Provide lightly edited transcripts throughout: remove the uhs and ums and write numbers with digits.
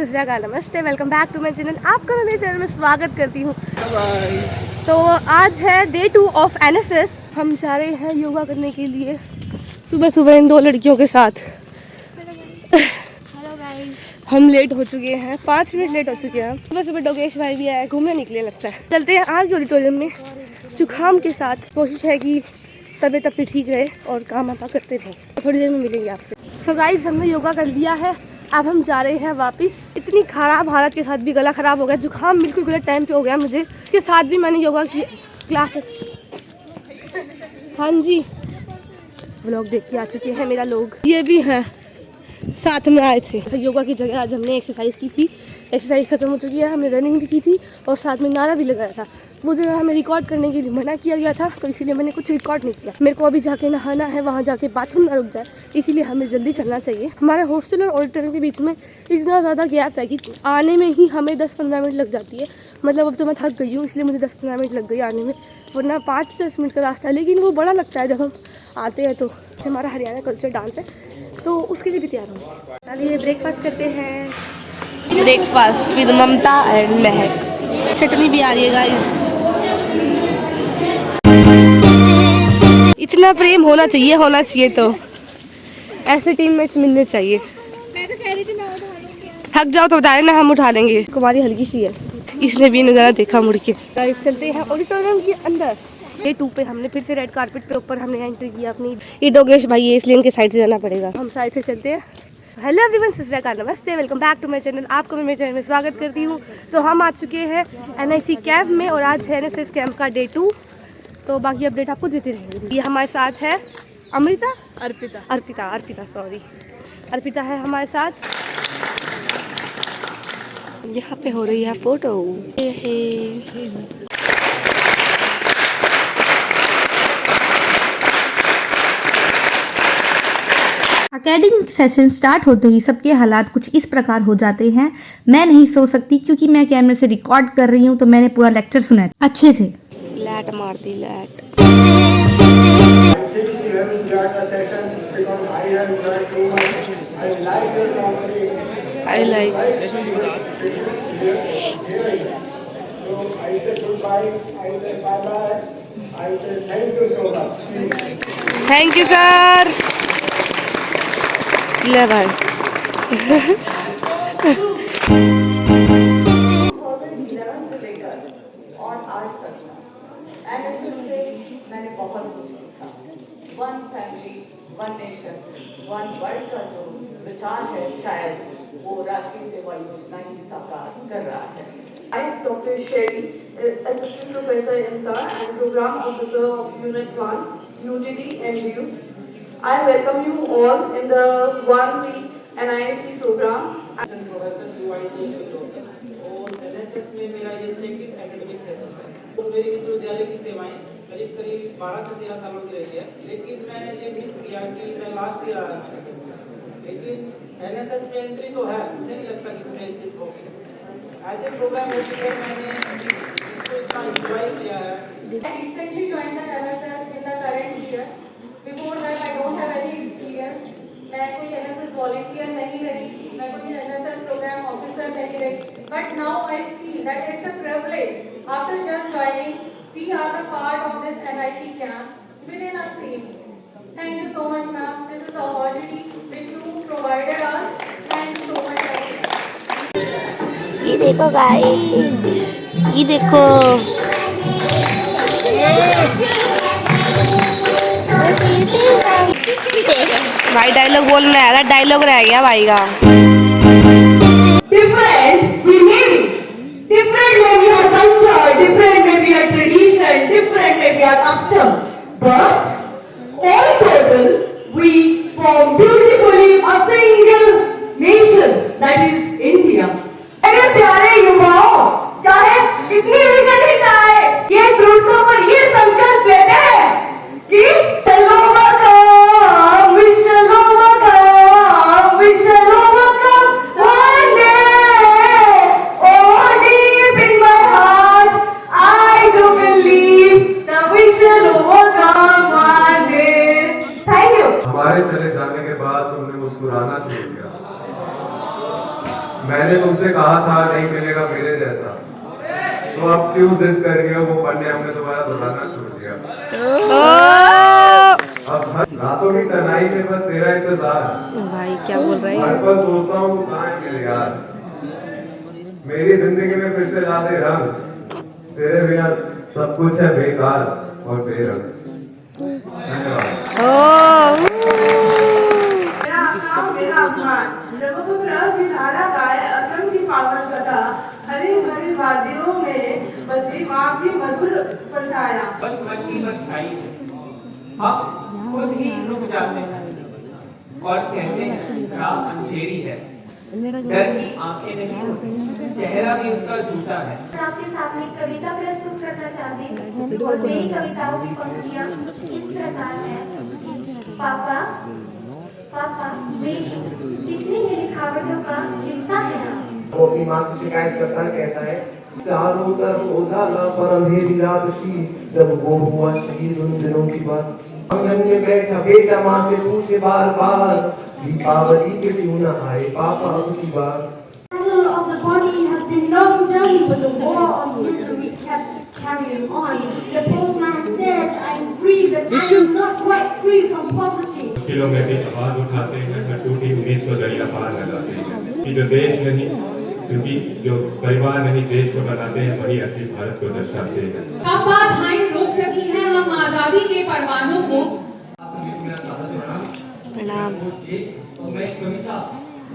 सत श्री अकाल, नमस्ते, welcome back to my channel. आपका मैं मेरे चैनल में स्वागत करती हूँ। तो आज है डे 2 ऑफ NSS। हम जा रहे हैं योगा करने के लिए सुबह सुबह इन दो लड़कियों के साथ। हेलो गाइस, हम लेट हो चुके हैं, 5 मिनट लेट हो चुके हैं। सुबह सुबह डोगेश भाई भी आए, घूमने निकले लगता है। चलते हैं आज ऑडिटोरियम में जुकाम के साथ। कोशिश है कि तबीयत अपनी ठीक रहे और काम आपा करते रहें। थोड़ी देर में मिलेंगे आपसे। सो गाइस, हमने योगा कर लिया है, अब हम जा रहे हैं वापस। इतनी खराब हालत के साथ भी गला खराब हो गया, जुकाम बिल्कुल गलत टाइम पे हो गया मुझे। इसके साथ भी मैंने योगा की क्लास। हाँ जी, व्लॉग देख के आ चुके हैं मेरा लोग। ये भी हैं, साथ में आए थे। योगा की जगह आज हमने एक्सरसाइज की थी। एक्सरसाइज खत्म हो चुकी है, हमने रनिंग भी की थी और साथ में नारा भी लगाया था। वो जगह हमें रिकॉर्ड करने के लिए मना किया गया था, तो इसीलिए मैंने कुछ रिकॉर्ड नहीं किया। मेरे को अभी जाके नहाना है, वहाँ जाके बाथरूम ना रुक जाए, इसीलिए हमें जल्दी चलना चाहिए। हमारे हॉस्टल और ऑडिटोरियम के बीच में इतना ज़्यादा गैप है कि आने में ही हमें 10-15 मिनट लग जाती है। मतलब अब तो मैं थक गई हूँ, इसलिए मुझे 10-15 मिनट लग गई आने में, वरना 5-10 मिनट का रास्ता है। लेकिन वो बड़ा लगता है जब हम आते हैं। तो हमारा हरियाणा कल्चर डांस है, तो उसके लिए भी तैयार होंगे। चलिए ब्रेकफास्ट करते हैं। ब्रेकफास्ट विद ममता एंड महक। चटनी भी आ रही है गाइस। इतना प्रेम होना चाहिए तो ऐसे टीममेट्स मिलने चाहिए। मैं तो कह रही थी मैं उठा लूंगी। थक जाओ तो बताए ना, हम उठा देंगे। कुमारी हल्की सी है, इसने भी नज़ारा देखा मुड़ के। गाइस चलते हैं ऑडिटोरियम के अंदर। डे 2 पे हमने फिर से रेड कारपेट पे ऊपर हमने एंट्री किया अपनी। ये डोगेश भाई है, इसलिए इनके साइड से जाना पड़ेगा। हम साइड से चलते हैं। हेलो एवरीवन, सत श्री अकाल, नमस्ते, welcome back to my channel. आपको मैं मेरे चैनल में स्वागत करती हूँ। तो हम आ चुके हैं NIC कैंप में और आज है NSS कैंप का डे 2। तो बाकी अपडेट आपको देते रहेंगे। ये हमारे साथ है अमृता, अर्पिता है हमारे साथ। यहाँ पे हो रही है फोटो। एकेडमिक सेशन स्टार्ट होते ही सबके हालात कुछ इस प्रकार हो जाते हैं। मैं नहीं सो सकती क्योंकि मैं कैमरे से रिकॉर्ड कर रही हूँ, तो मैंने पूरा लेक्चर सुना है अच्छे से। लैट मारती light. I like. Thank you sir. ले भाई। और आज तक NSS से मैंने बहुत कुछ सीखा। One family one nation one world का जो विचार है, शायद वो राष्ट्रीय सेवा योजना ही साकार कर रहा है। I am Dr. Sherry, Assistant Professor IMSA and Program Officer of Unit 1, UGD and DU. I welcome you all in the 1 week NIC program. और NSS में मेरा ये सेकंड एकेडमिक सेशन है। तो मेरी विश्वविद्यालय की सेवाएं करीब 12 से 13 सालों की रही है, लेकिन मैंने ये मिस किया कि मैं लास्ट ईयर आया था। लेकिन NSS में एंट्री तो है, मुझे नहीं लगता कि इसमें एंट्री होगी। एज ए प्रोग्राम ऑफिसर मैंने इसको इतना एंजॉय किया है। I recently joined the NSS in the current year. Before that, I don't have any experience. मैं कोई NSS volunteer नहीं रही, मैं कोई NSS program officer नहीं रही. But now I feel that it's a privilege. After just joining, we are a part of this NIC camp within a team. Thank you so much, ma'am. This is the opportunity which you provided us. Thank you so much. ये देखो guys, ये देखो। भाई dialogue बोलना है, dialogue रह गया भाई का। Different we may be. Different may be our culture, different may be our tradition, different may be our custom. But all total, we form beautifully a single nation, that is India. मेरे प्यारे युवाओं, चाहे कितनी भी कठिनाई, ये ध्रुवों पर ये संकल्प लेते हैं कि चलो मकाम, चलो मकाम, चलो मकाम, one day, oh deep in my heart, I do believe that we shall overcome one day. Thank you. हमारे चले जाने के बाद तुमने मुस्कुराना शुरू किया। मैंने तुमसे कहा था नहीं मिलेगा मेरे जैसा, तो अब क्यों जिद कर रही हो? वो पढ़ने हमने दोबारा दोहराना छोड़ दिया। अब हर रातों की तन्हाई में बस तेरा इंतजार। भाई क्या बोल रहा हर है? पल सोचता हूँ तू कहाँ है मेरे यार। मेरी जिंदगी में फिर से ला दे रंग, तेरे बिना सब कुछ है बेकार और बेरंग। धन्यवाद। मेरा आकाश मेरा आसमान, ब्रह्मपुत्र की धारा गाए असम की पावन कथा, हरी भरी वादियों में बसी माँ की मधुर परछाया। बस मन की बस छाई है, हम खुद ही रुक जाते हैं और कहते हैं रात अंधेरी है, डर की आंखें नहीं होती, चेहरा भी उसका झूठा है। आपके सामने कविता प्रस्तुत करना चाहती हूँ और मेरी कविताओं की पंक्तियाँ इस प्रकार हैं। पापा पापा मेरी कितनी ही लिखावटों का हिस्सा है आप। वो अपनी माँ से शिकायत करता है, कहता है चारों तरफ उजाला पर अंधेरी रात थी, जब वो हुआ शहीद उन दिनों की बात। आंगन में बैठा बेटा माँ से पूछे बार बार, दीपावली के क्यों न आए पापा अब की बार। Of the body has been long done, but the war of misery kept carrying on. The postman says I'm free, but I'm not quite free from poverty. मुश्किलों में भी आवाज उठाते हैं, न टूटी उम्मीद को दरिया पार लगाते हैं। कि जो देश नहीं, क्योंकि जो परिवार नहीं देश को बनाते हैं, वही असली भारत को दर्शाते हैं। पापा भाई रोक सकी है हम आजादी के परवानों को। प्रणाम। मैं कविता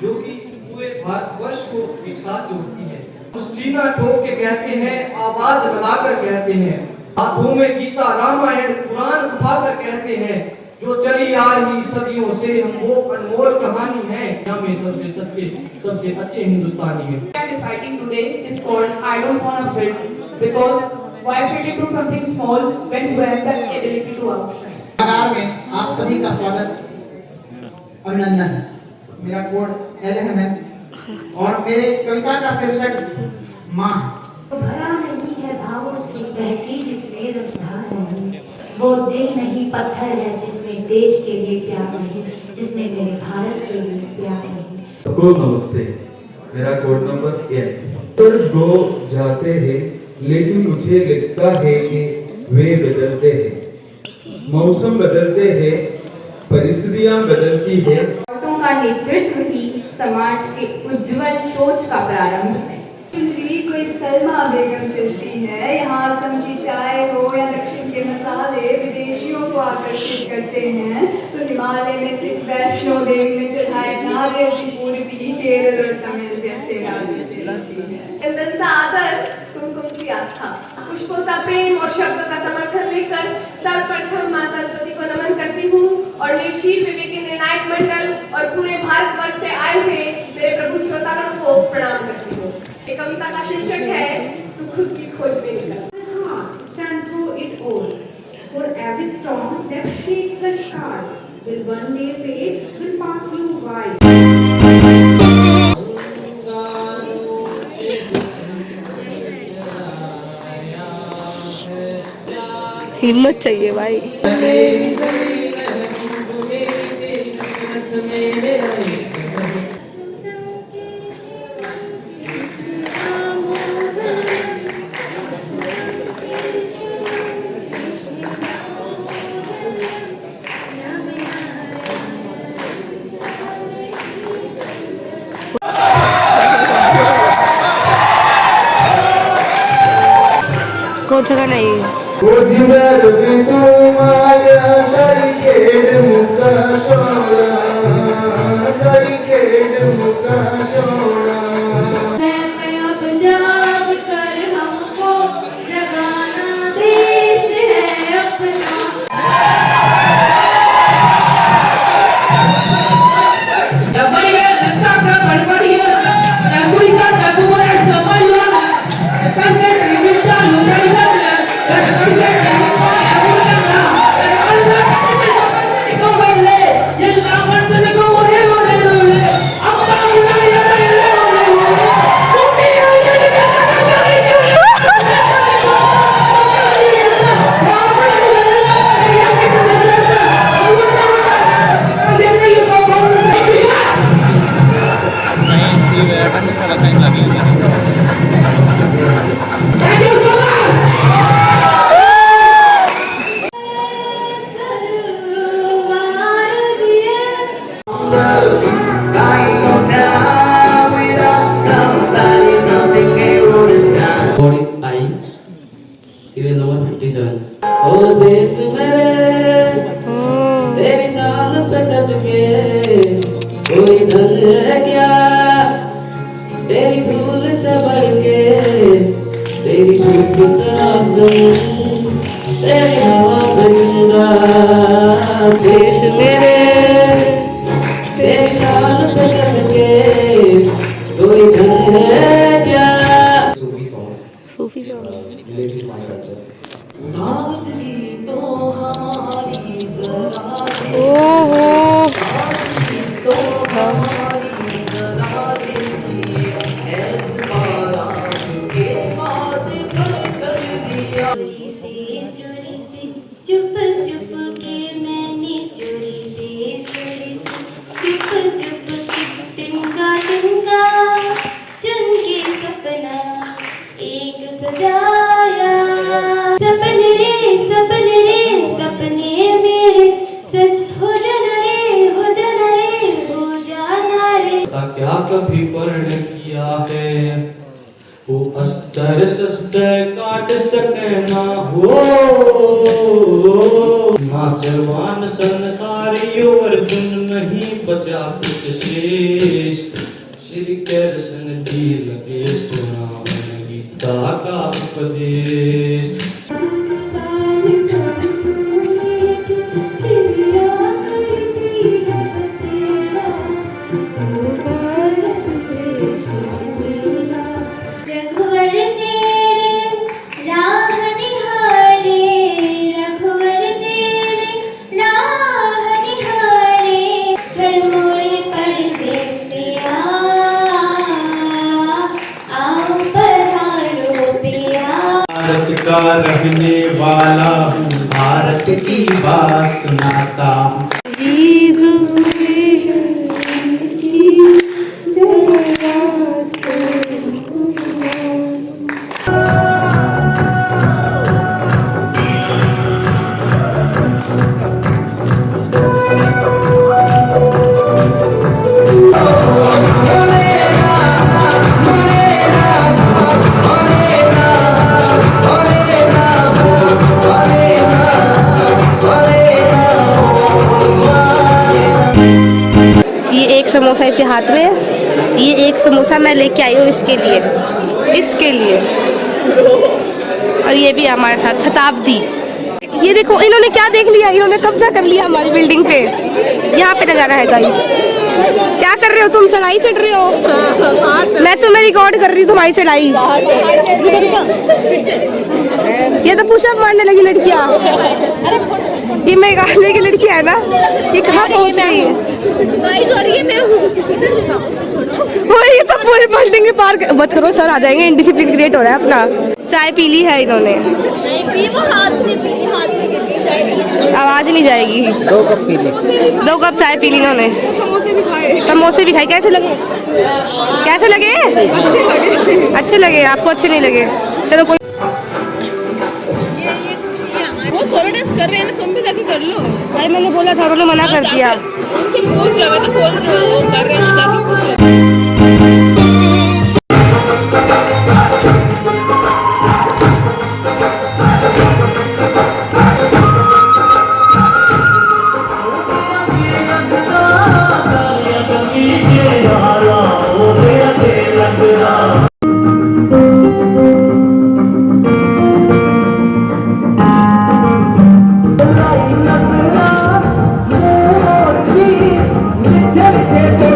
जो कि पूरे भारतवर्ष को एक साथ जोड़ती है, उस सीना ठोक के कहते हैं, आवाज बनाकर कहते हैं, हाथों में गीता रामायण कुरान उठाकर कहते हैं, जो चली आ रही सदियों से हम वो अनमोल कहानी है, यहाँ में सबसे सच्चे सबसे अच्छे हिंदुस्तानी हैं। Reciting today is called I don't wanna fit, because why fit into something small when you have the ability to outshine. कलाकार में आप सभी का स्वागत, अभिनंदन। मेरा कोड LM है और मेरे कविता का शीर्षक माँ। भरा नहीं है भावों से बहती जिसमें रसधार नहीं, वो दिल नहीं पत्थर है जिसमें देश के लिए प्यार नहीं, जिसमें मेरे भारत के लिए प्यार नहीं। सबको नमस्ते, मेरा कोड नंबर 1। गो जाते हैं लेकिन मुझे लगता है कि वे बदलते हैं, मौसम बदलते हैं, परिस्थितियां बदलती है। औरतों का नेतृत्व ही समाज के उज्जवल सोच का प्रारंभ है। कोई सलमा बेगम जैसी है, यहाँ असम की चाय हो या दक्षिण के मसाले विदेशियों को आकर्षित करते हैं, तो हिमालय में स्थित वैष्णो देवी में चढ़ाए नारियल की पूर्वी केरल और तमिल जैसे राज्य से लगती है। चंदन सा आदर, कुमकुम सी आस्था, पुष्पों सा प्रेम और शब्दों का समर्थन लेकर सर्वप्रथम माता सरस्वती को नमन करती हूँ और वीर विवेक के निर्णायक मंडल और पूरे भारतवर्ष से आए हुए मेरे प्रभु श्रोतागणों को प्रणाम करती हूँ। ये कविता का शीर्षक है तू खुद की खोज में निकल। Stand through it all, for every storm that shakes the sky will one day fade, will pass you by. हिम्मत चाहिए भाई। कौन सा गाना है? उजमर भी तुम्हारा सरिकेड मुका सोना, सरिकेड मुका सोना। मैं अब जाग कर हमको जगाना, देश है अपना। साल पे सदके कोई ढल है क्या, तेरी फूल से बढ़ के, तेरी धूप सरासर, तेरी हवा पे जिंदा देश मेरे, तेरी शान पे सदके कोई ढल है क्या। Sufi song Sufi song related my culture. सावधानी तो हमारी जरा ओहो तो हमारी जरा देखी ऐतबारा के बाद कर लिया। चोरी से चुप चुप के मैंने चोरी से चुप चुप के तिनका तिनका चुन के सपना एक सजाया। सपने रे सपने मेरे सच हो जाना रे हो जाना रे। क्या कभी पढ़ किया है वो अस्तर शस्त्र काट सके ना हो, माँ सर्वान संसारी और तुम नहीं बचा कुछ शेष। श्री कृष्ण जी लगे सुना मन गीता का उपदेश। रघुवर तेरे राह निहारे, रघुवर तेरे राह निहारे, घर मोड़े परदेसिया आओ पधारो पिया। भारत का रहने वाला हूँ, भारत की बात सुनाता हूँ। ये एक समोसा इसके हाथ में, ये एक समोसा मैं लेके आई हूँ इसके लिए और ये भी हमारे साथ शताब्दी। ये देखो इन्होंने क्या देख लिया, इन्होंने कब्जा कर लिया हमारी बिल्डिंग पे। यहाँ पे नजारा है गाइस। क्या कर रहे हो तुम, चढ़ाई चढ़ रहे हो? मैं तुम्हें रिकॉर्ड कर रही हूँ तुम्हारी चढ़ाई। ये तो पुशअप मारने लगी लड़कियाँ। ये मेघालय की लड़की है ना, ये कहाँ पहुँच गई है? ये तो पूरी बिल्डिंग के पार मत करो, सर आ जाएंगे। इनडिसिप्लिन क्रिएट हो रहा है अपना। चाय पी ली है इन्होंने, आवाज नहीं जाएगी। 2 कप पी ली, 2 कप चाय पी ली इन्होंने। समोसे भी खाए। कैसे लगे? अच्छे लगे। आपको अच्छे नहीं लगे? चलो कोई। वो सोलो डांस कर रहे हैं ना, तुम भी जाके कर लो। भाई मैंने बोला था, उन्होंने मना कर दिया। उनसे पूछ लो, मैं तो बोल रही हूँ वो कर रहे हैं, जाके पूछ लो।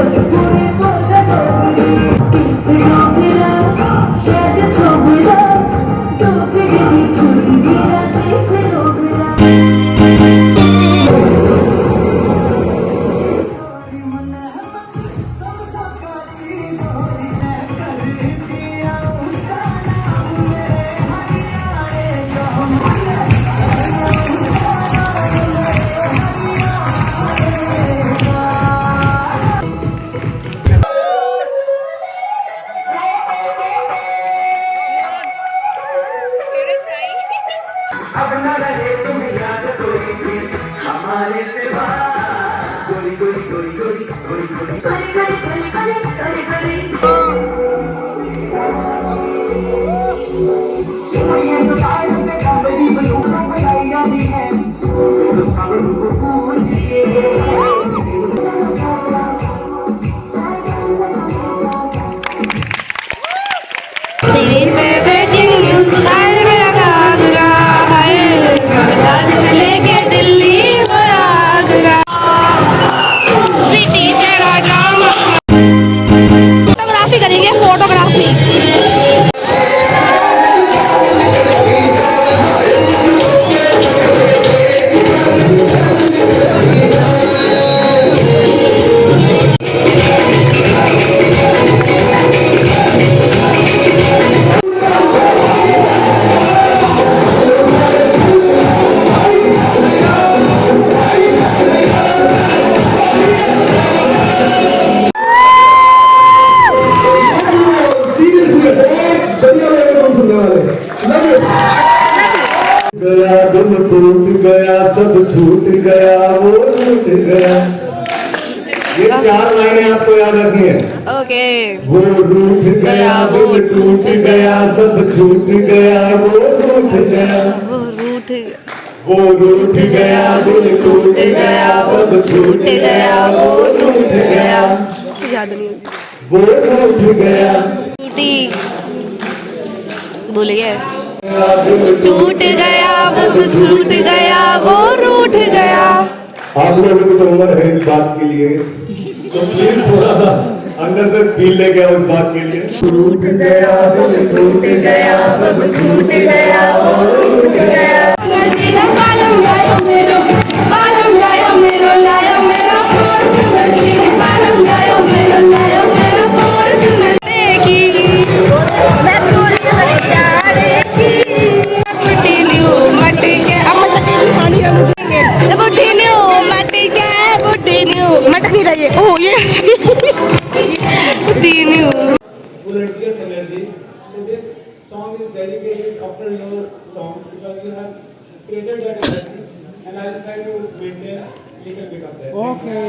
Good छूट गया वो टूट गया। ये 4 लाइनें आपको याद रखनी है। ओके। वो रूठ गया वो टूट गया, सब छूट गया वो रूठ गया। वो रूठ गया दिल टूट गया, सब छूट गया वो टूट गया। याद नहीं वो रूठ गया, टूटी भूल गए। टूट गया वो छूट गया वो रूठ गया। आप लोगों की तो उम्र है इस बात के लिए, तो प्लीज थोड़ा सा अंदर से फील लेके आओ इस बात के लिए। टूट गया दिल टूट गया, सब छूट गया वो रूठ गया। मटक नहीं रही है। ओह ये तीनू full energy. So this song is dedicated after your song because you have created that energy, and I will try to maintain a little bit of that. Okay.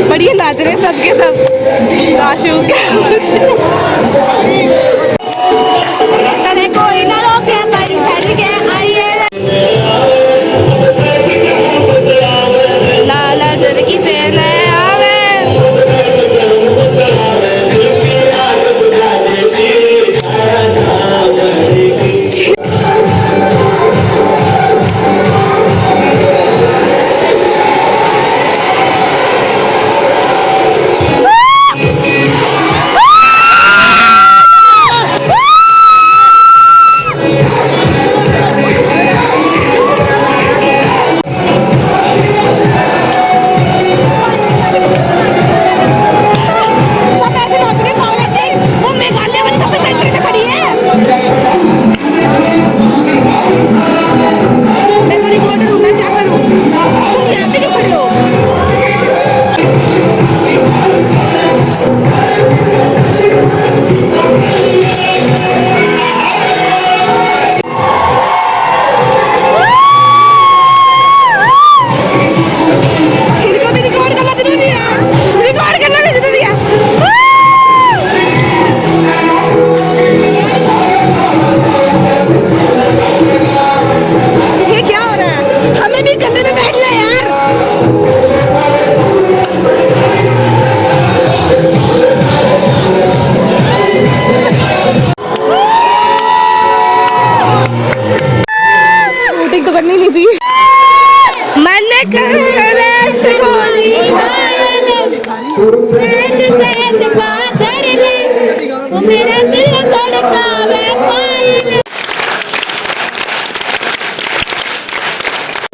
बढ़िया नाच रहे सबके सब। आशु तने कोई ना रोके बड़ी ठंड के आइए लाला जर किसे न आवे।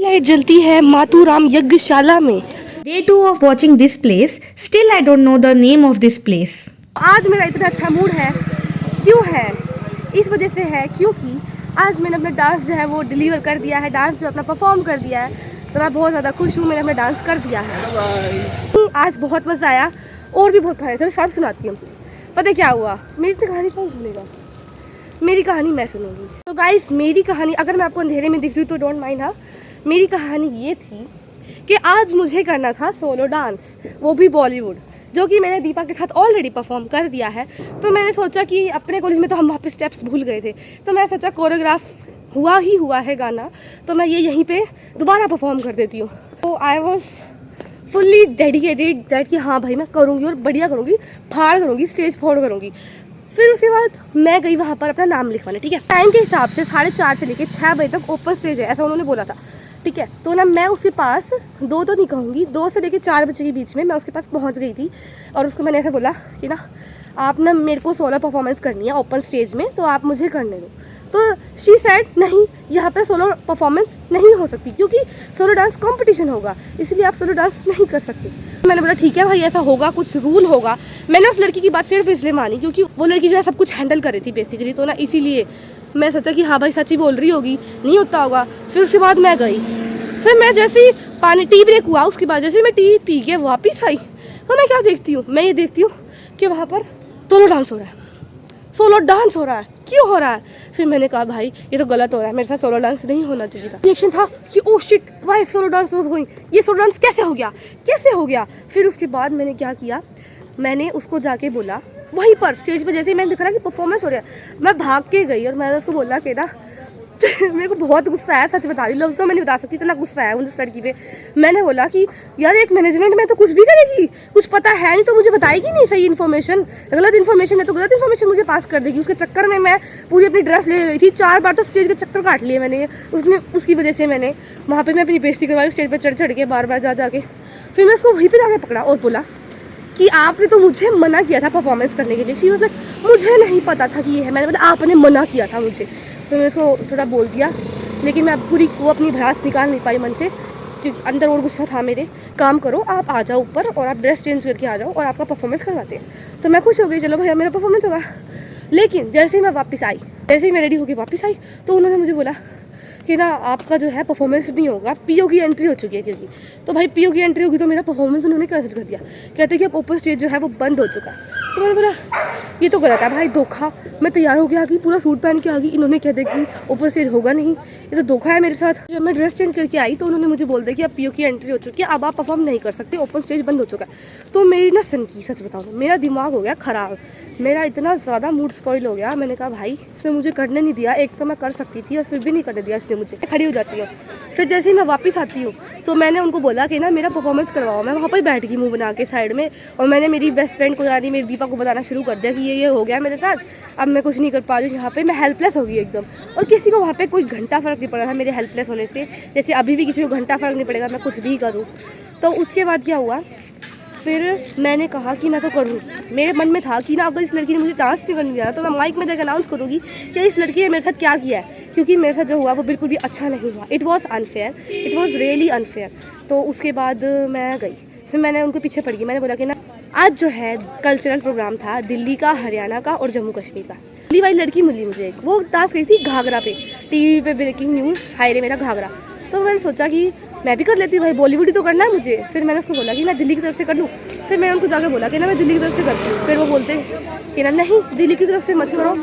लाइट जलती है मातूराम यज्ञशाला में। Day 2 of watching this place. Still I don't know the name of this place. आज मेरा इतना अच्छा मूड है, क्यों है? इस वजह से है क्योंकि आज मैंने अपना डांस जो है वो डिलीवर कर दिया है, डांस जो अपना परफॉर्म कर दिया है, तो मैं बहुत ज़्यादा खुश हूँ। मैंने अपना डांस कर दिया है। आज बहुत मज़ा आया और भी बहुत कहानी, चलो साथ सुनाती हूँ। पता क्या हुआ, मेरी तो कहानी कौन सुनेगा, मेरी कहानी मैं सुनूंगी। तो गाइस मेरी कहानी, अगर मैं आपको अंधेरे में दिख रही हूँ तो डोंट माइंड। हाँ, मेरी कहानी ये थी कि आज मुझे करना था सोलो डांस, वो भी बॉलीवुड, जो कि मैंने दीपा के साथ ऑलरेडी परफॉर्म कर दिया है। तो मैंने सोचा कि अपने कॉलेज में तो हम वहाँ पे स्टेप्स भूल गए थे, तो मैं सोचा कोरियोग्राफ हुआ है गाना, तो मैं ये यहीं पे दोबारा परफॉर्म कर देती हूँ। तो I was fully dedicated that कि हाँ भाई मैं करूँगी और बढ़िया करूँगी, फाड़ करूँगी, स्टेज फोड़ करूँगी। फिर उसके बाद मैं गई वहाँ पर अपना नाम लिखवाने। ठीक है, टाइम के हिसाब से 4:30 से लेकर 6 बजे तक ओपन स्टेज है, ऐसा उन्होंने बोला था। ठीक है, तो ना मैं उसके पास 2 तो नहीं कहूँगी, 2 से लेकर 4 बजे के बीच में मैं उसके पास पहुँच गई थी। और उसको मैंने ऐसा बोला कि ना आप ना मेरे को सोलो परफॉर्मेंस करनी है ओपन स्टेज में, तो आप मुझे करने दो। तो शी सेड नहीं, यहाँ पे सोलो परफॉर्मेंस नहीं हो सकती क्योंकि सोलो डांस कंपटीशन होगा, इसलिए आप सोलो डांस नहीं कर सकते। मैंने बोला ठीक है भाई, ऐसा होगा, कुछ रूल होगा। मैंने उस लड़की की बात सिर्फ इसलिए मानी क्योंकि वो लड़की जो है सब कुछ हैंडल कर रही थी बेसिकली, तो ना इसीलिए मैं सोचा कि हाँ भाई सच्ची बोल रही होगी, नहीं होता होगा। फिर उसके बाद मैं गई, फिर मैं जैसे ही पानी टी ब्रेक हुआ, उसके बाद जैसे मैं टी पी के वापस आई तो मैं क्या देखती हूँ, मैं ये देखती हूँ कि वहाँ पर सोलो डांस हो रहा है, सोलो डांस हो रहा है, क्यों हो रहा है? फिर मैंने कहा भाई ये तो गलत हो रहा है, मेरे साथ सोलो डांस नहीं होना चाहिए था। रिएक्शन था कि oh shit why solo dance was going, ये सोलो डांस कैसे हो गया, कैसे हो गया? फिर उसके बाद मैंने क्या किया, मैंने उसको जाके बोला वहीं पर स्टेज पर, जैसे ही मैंने देखा ना कि परफॉर्मेंस हो रहा है, मैं भाग के गई और मैंने उसको बोला कि ना मेरे को बहुत गुस्सा आया, सच बता रही, लफ्ज़ तो मैं नहीं बता सकती, इतना गुस्सा आया उस लड़की पे। मैंने बोला कि यार एक मैनेजमेंट में तो कुछ भी करेगी, कुछ पता है नहीं तो मुझे बताएगी नहीं सही इन्फॉर्मेशन, गलत इन्फॉर्मेशन है तो गलत इन्फॉर्मेशन मुझे पास कर देगी। उसके चक्कर में मैं पूरी अपनी ड्रेस ले गई थी, 4 बार तो स्टेज के चक्कर काट लिए मैंने, उसकी वजह से मैंने वहाँ पर मैं अपनी बेइज्जती करवाई स्टेज पर चढ़ के बार जा के। फिर मैं उसको वहीं पर जाके पकड़ा और बोला कि आपने तो मुझे मना किया था परफॉर्मेंस करने के लिए। शी वाज लाइक मुझे नहीं पता था कि ये है, मैंने बोला आपने मना किया था मुझे। फिर मैंने उसको थोड़ा बोल दिया, लेकिन मैं पूरी वो अपनी भड़ास निकाल नहीं पाई मन से क्योंकि अंदर और गुस्सा था मेरे। काम करो, आप आ जाओ ऊपर और आप ड्रेस चेंज करके आ जाओ और आपका परफॉर्मेंस करवाते हैं। तो मैं खुश हो गई, चलो भैया मेरा परफॉर्मेंस होगा। लेकिन जैसे ही मैं वापस आई, जैसे ही मैं रेडी होकर वापस आई तो उन्होंने मुझे बोला कि ना आपका जो है परफॉर्मेंस नहीं होगा, पीओ की एंट्री हो चुकी है क्योंकि। तो भाई पीओ की एंट्री होगी तो मेरा परफॉर्मेंस उन्होंने कैंसिल कर दिया, कहते कि अब ओपन स्टेज जो है वो बंद हो चुका है। तो मैंने बोला ये तो गलत है भाई, धोखा। मैं तैयार हो गया, आ गई, पूरा सूट पहन के आ गई, इन्होंने कह दिया कि ओपन स्टेज होगा नहीं, ये तो धोखा है मेरे साथ। जब मैं ड्रेस चेंज करके आई तो उन्होंने मुझे बोल दिया कि अब पीओ की एंट्री हो चुकी है, अब आप परफॉर्म नहीं कर सकते, ओपन स्टेज बंद हो चुका है। तो मेरी ना सनकी, सच बताऊँ मेरा दिमाग हो गया ख़राब, मेरा इतना ज़्यादा मूड स्पॉइल हो गया। मैंने कहा भाई इसने मुझे करने नहीं दिया, एक तो मैं कर सकती थी और फिर भी नहीं करने दिया इसने मुझे, खड़ी हो जाती हूँ। फिर जैसे ही मैं वापस आती हूँ तो मैंने उनको बोला कि ना मेरा परफॉर्मेंस करवाओ। मैं वहाँ पर बैठ गई मुंह बना के साइड में, और मैंने मेरी बेस्ट फ्रेंड को यानी मेरी दीपा को बताना शुरू कर दिया कि ये हो गया मेरे साथ, अब मैं कुछ नहीं कर पा रही हूँ यहाँ पे, मैं हेल्पलेस हो गई एकदम। और किसी को वहाँ पे कोई घंटा फ़र्क नहीं पड़ रहा मेरे हेल्पलेस होने से, जैसे अभी भी किसी को घंटा फ़र्क नहीं पड़ेगा मैं कुछ भी करूँ। तो उसके बाद क्या हुआ, फिर मैंने कहा कि मैं तो करूँ। मेरे मन में था कि ना अगर इस लड़की ने मुझे डांस नहीं करने दिया तो मैं माइक में जाकर अनाउंस करूँगी कि इस लड़की ने मेरे साथ क्या किया है, क्योंकि मेरे साथ जो हुआ वो बिल्कुल भी अच्छा नहीं हुआ। It was unfair, it was really unfair. तो उसके बाद मैं गई, फिर मैंने उनके पीछे पड़ गई। मैंने बोला कि ना आज जो है कल्चरल प्रोग्राम था दिल्ली का, हरियाणा का और जम्मू कश्मीर का। दिल्ली वाली लड़की मिली मुझे एक, वो डांस करी थी घाघरा पे, टीवी पे ब्रेकिंग न्यूज़, हाय रे मेरा घाघरा। तो मैंने सोचा कि मैं भी कर लेती भाई, बॉलीवुड ही तो करना है मुझे। फिर मैंने उसको बोला कि मैं दिल्ली की तरफ से कर लूँ। फिर मैंने उनको जाकर बोला कि ना मैं दिल्ली की तरफ से करती हूँ। फिर वो बोलते कि ना नहीं दिल्ली की तरफ से मत करो,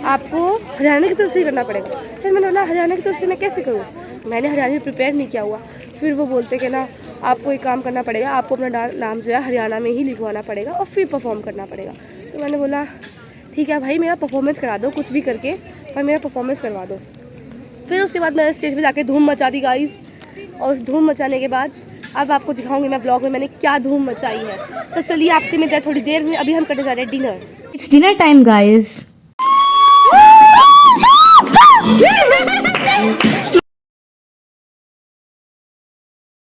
आपको हरियाणा की तरफ से ही करना पड़ेगा। फिर मैंने बोला हरियाणा की तरफ से मैं कैसे करूँ, मैंने हरियाणा में प्रिपेयर नहीं किया हुआ। फिर वो बोलते कि ना आपको एक काम करना पड़ेगा, आपको अपना नाम जो है हरियाणा में ही लिखवाना पड़ेगा और फिर परफॉर्म करना पड़ेगा। तो मैंने बोला ठीक है भाई मेरा परफॉर्मेंस करा दो, कुछ भी करके पर मेरा परफॉर्मेंस करवा दो। फिर उसके बाद मैंने स्टेज पे जाके धूम मचा दी गाइस, और उस धूम मचाने के बाद अब आपको दिखाऊंगी मैं ब्लॉग में मैंने क्या धूम मचाई है। तो चलिए आपसे मिलते हैं थोड़ी देर में, अभी हम करने जा रहे हैं dinner. It's dinner time, guys.